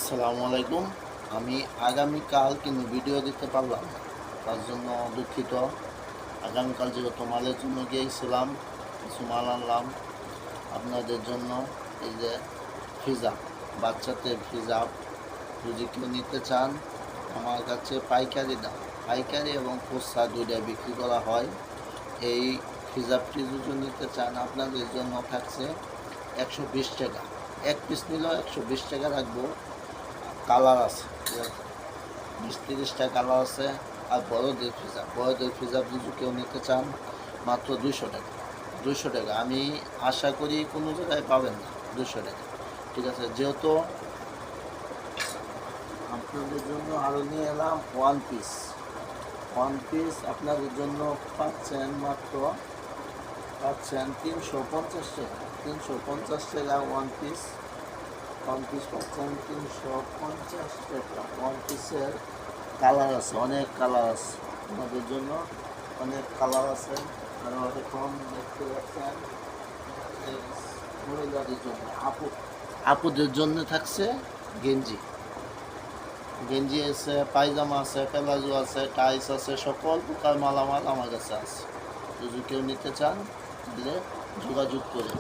আসসালামু আলাইকুম। আমি আগামীকাল কিন্তু ভিডিও দিতে পারলাম না, তার জন্য দুঃখিত। আগামীকাল যেহেতু মালের জন্য গিয়েছিলাম, কিছু মাল আনলাম আপনাদের জন্য। এই যে ফিজা, বাচ্চাদের ফিজা, যদি কেউ নিতে চান আমার কাছে পাইকারি দাম, পাইকারি এবং খুচরা দুইটাই বিক্রি করা হয়। এই ফিজাবটি যদি নিতে চান আপনাদের জন্য থাকছে 120 টাকা। এক পিস নিলেও 120 টাকা রাখবো। কালার আছে, 20-30টা কালার আছে। আর বড়দের ফিজাব যদি কেউ নিতে চান মাত্র 200 টাকা। 200 টাকা আমি আশা করি কোনো জায়গায় পাবেন না। 200 টাকা, ঠিক আছে। যেহেতু আপনাদের জন্য আরও নিয়ে এলাম ওয়ান পিস আপনাদের জন্য পাচ্ছেন 350 টাকা। 350 টাকা ওয়ান পিস পাচ্ছেন 350 টাকা। ওয়ান পিসের কালার আছে, অনেক কালার আছে আমাদের জন্য, অনেক কালার আছে। আর এখন দেখতে পাচ্ছেন মহিলাদের জন্য, আপুদের জন্য থাকছে গেঞ্জি আছে, পায়জামা আছে, প্লাজো আছে, টাইস আছে, সকল প্রকার মালামাল আমার কাছে আছে। যদি কেউ নিতে চান তাহলে যোগাযোগ করে।